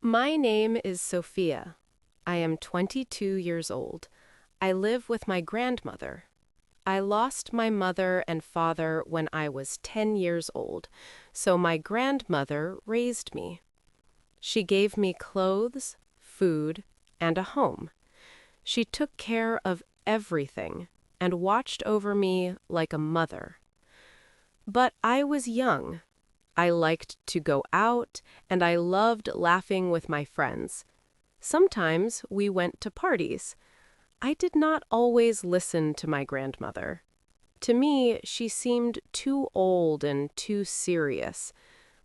My name is Sofia. I am 22 years old. I live with my grandmother. I lost my mother and father when I was 10 years old, so my grandmother raised me. She gave me clothes, food, and a home. She took care of everything and watched over me like a mother. But I was young. I liked to go out, and I loved laughing with my friends. Sometimes we went to parties. I did not always listen to my grandmother. To me, she seemed too old and too serious,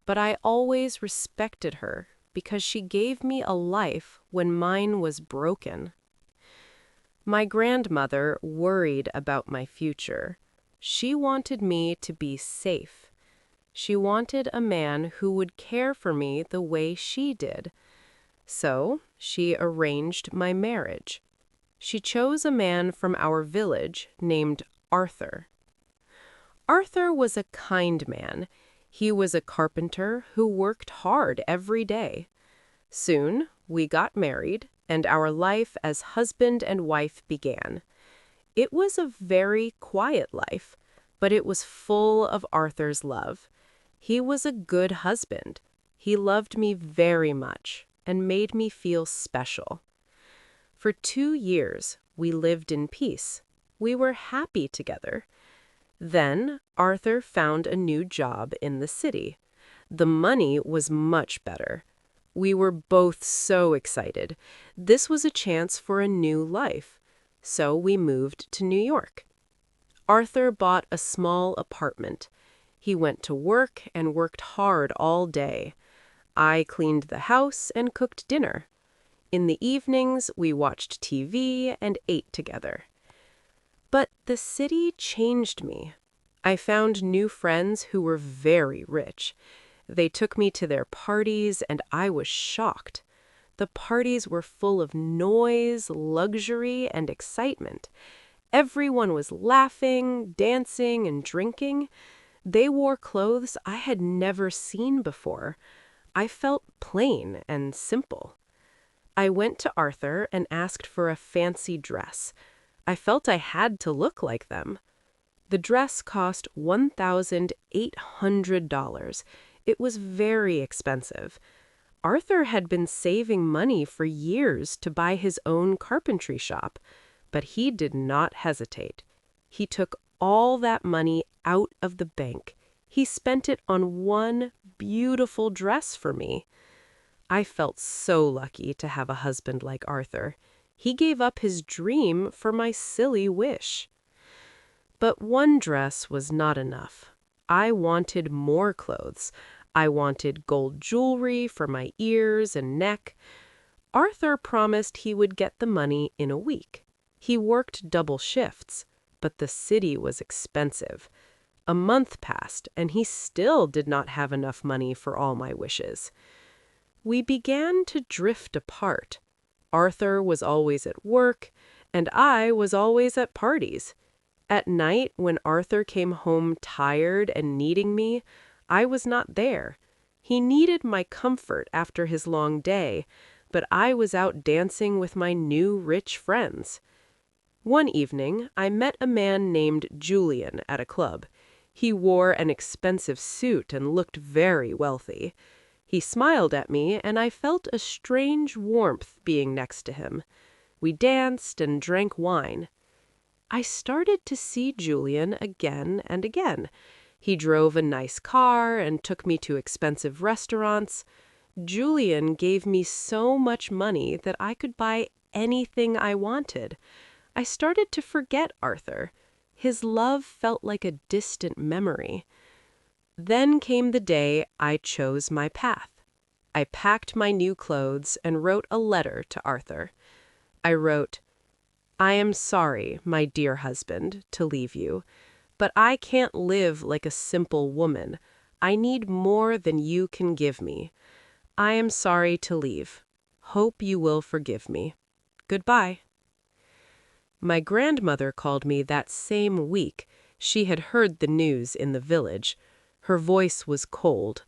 but I always respected her because she gave me a life when mine was broken. My grandmother worried about my future. She wanted me to be safe. She wanted a man who would care for me the way she did. So she arranged my marriage. She chose a man from our village named Arthur. Arthur was a kind man. He was a carpenter who worked hard every day. Soon we got married, and our life as husband and wife began. It was a very quiet life, but it was full of Arthur's love. He was a good husband. He loved me very much and made me feel special. For 2 years, we lived in peace. We were happy together. Then Arthur found a new job in the city. The money was much better. We were both so excited. This was a chance for a new life. So we moved to New York. Arthur bought a small apartment. He went to work and worked hard all day. I cleaned the house and cooked dinner. In the evenings, we watched TV and ate together. But the city changed me. I found new friends who were very rich. They took me to their parties, and I was shocked. The parties were full of noise, luxury, and excitement. Everyone was laughing, dancing, and drinking. They wore clothes I had never seen before. I felt plain and simple. I went to Arthur and asked for a fancy dress. I felt I had to look like them. The dress cost $1,800. It was very expensive. Arthur had been saving money for years to buy his own carpentry shop, but he did not hesitate. He took all that money out of the bank. He spent it on one beautiful dress for me. I felt so lucky to have a husband like Arthur. He gave up his dream for my silly wish. But one dress was not enough. I wanted more clothes. I wanted gold jewelry for my ears and neck. Arthur promised he would get the money in a week. He worked double shifts, but the city was expensive. A month passed, and he still did not have enough money for all my wishes. We began to drift apart. Arthur was always at work, and I was always at parties. At night, when Arthur came home tired and needing me, I was not there. He needed my comfort after his long day, but I was out dancing with my new rich friends. One evening, I met a man named Julian at a club. He wore an expensive suit and looked very wealthy. He smiled at me, and I felt a strange warmth being next to him. We danced and drank wine. I started to see Julian again and again. He drove a nice car and took me to expensive restaurants. Julian gave me so much money that I could buy anything I wanted. I started to forget Arthur. His love felt like a distant memory. Then came the day I chose my path. I packed my new clothes and wrote a letter to Arthur. I wrote, "I am sorry, my dear husband, to leave you, but I can't live like a simple woman. I need more than you can give me. I am sorry to leave. Hope you will forgive me. Goodbye." My grandmother called me that same week. She had heard the news in the village. Her voice was cold.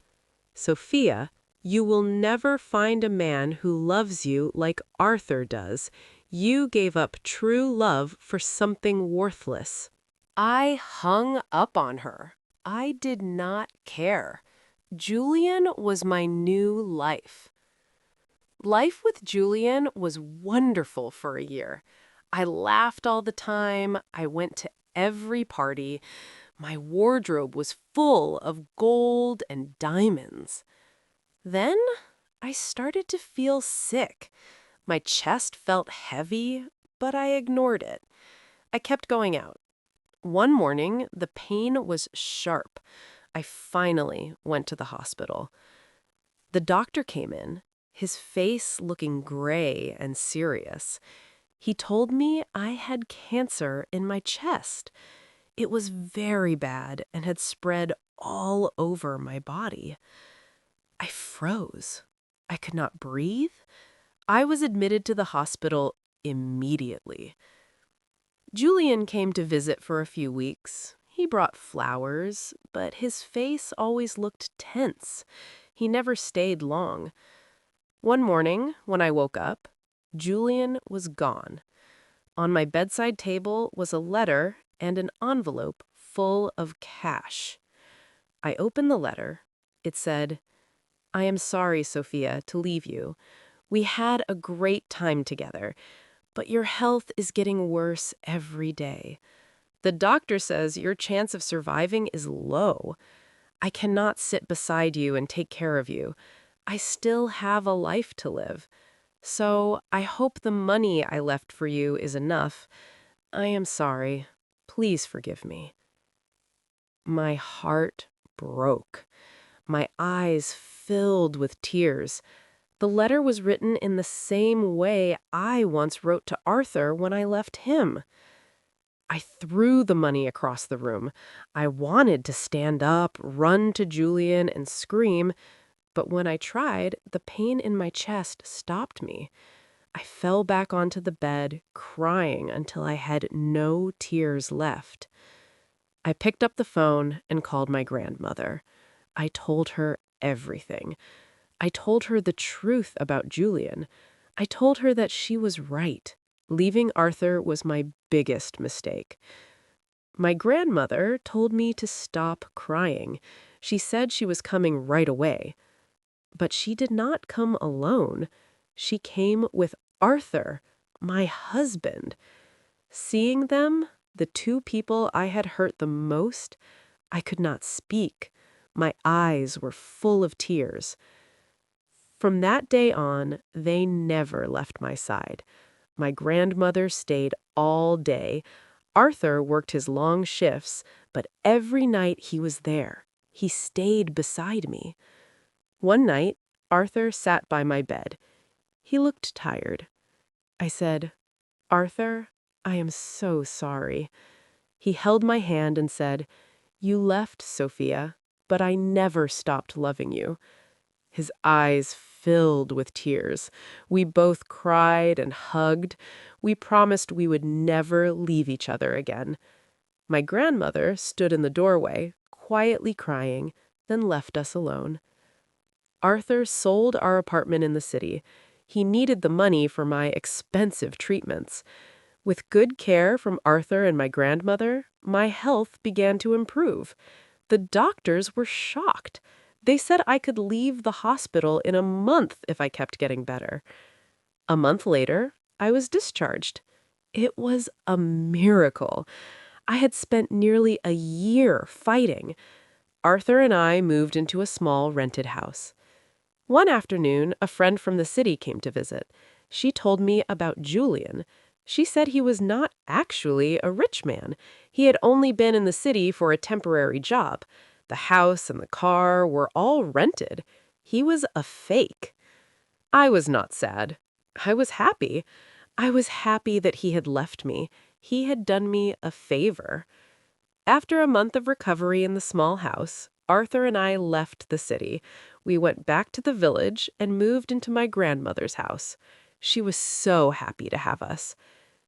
"Sofia, You will never find a man who loves you like Arthur does. You gave up true love for something worthless." I hung up on her. I did not care. Julian was my new life. Life with Julian was wonderful for a year. I laughed all the time. I went to every party. My wardrobe was full of gold and diamonds. Then I started to feel sick. My chest felt heavy, but I ignored it. I kept going out. One morning, the pain was sharp. I finally went to the hospital. The doctor came in, his face looking gray and serious. He told me I had cancer in my chest. It was very bad and had spread all over my body. I froze. I could not breathe. I was admitted to the hospital immediately. Julian came to visit for a few weeks. He brought flowers, but his face always looked tense. He never stayed long. One morning, when I woke up, Julian was gone. On my bedside table was a letter and an envelope full of cash. I opened the letter. It said, "I am sorry, Sofia, to leave you. We had a great time together, but your health is getting worse every day. The doctor says your chance of surviving is low. I cannot sit beside you and take care of you. I still have a life to live. So I hope the money I left for you is enough. I am sorry. Please forgive me." My heart broke. My eyes filled with tears. The letter was written in the same way I once wrote to Arthur when I left him. I threw the money across the room. I wanted to stand up, run to Julian, and scream, but when I tried, the pain in my chest stopped me. I fell back onto the bed, crying until I had no tears left. I picked up the phone and called my grandmother. I told her everything. I told her the truth about Julian. I told her that she was right. Leaving Arthur was my biggest mistake. My grandmother told me to stop crying. She said she was coming right away. But she did not come alone. She came with Arthur, my husband. Seeing them, the two people I had hurt the most, I could not speak. My eyes were full of tears. From that day on, they never left my side. My grandmother stayed all day. Arthur worked his long shifts, but every night he was there. He stayed beside me. One night, Arthur sat by my bed. He looked tired. I said, "Arthur, I am so sorry." He held my hand and said, "You left, Sofia, but I never stopped loving you." His eyes filled with tears. We both cried and hugged. We promised we would never leave each other again. My grandmother stood in the doorway, quietly crying, then left us alone. Arthur sold our apartment in the city. He needed the money for my expensive treatments. With good care from Arthur and my grandmother, my health began to improve. The doctors were shocked. They said I could leave the hospital in a month if I kept getting better. A month later, I was discharged. It was a miracle. I had spent nearly a year fighting. Arthur and I moved into a small rented house. One afternoon, a friend from the city came to visit. She told me about Julian. She said he was not actually a rich man. He had only been in the city for a temporary job. The house and the car were all rented. He was a fake. I was not sad. I was happy. I was happy that he had left me. He had done me a favor. After a month of recovery in the small house, Arthur and I left the city. We went back to the village and moved into my grandmother's house. She was so happy to have us.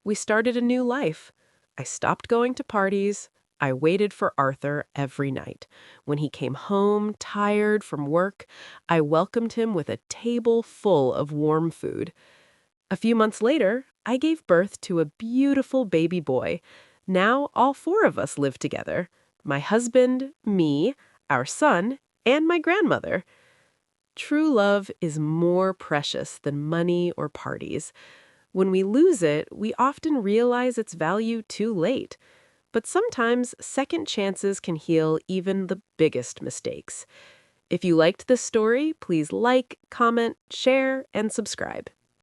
We started a new life. I stopped going to parties. I waited for Arthur every night. When he came home, tired from work, I welcomed him with a table full of warm food. A few months later, I gave birth to a beautiful baby boy. Now all four of us live together: my husband, me, our son, and my grandmother. True love is more precious than money or parties. When we lose it, we often realize its value too late. But sometimes second chances can heal even the biggest mistakes. If you liked this story, please like, comment, share, and subscribe.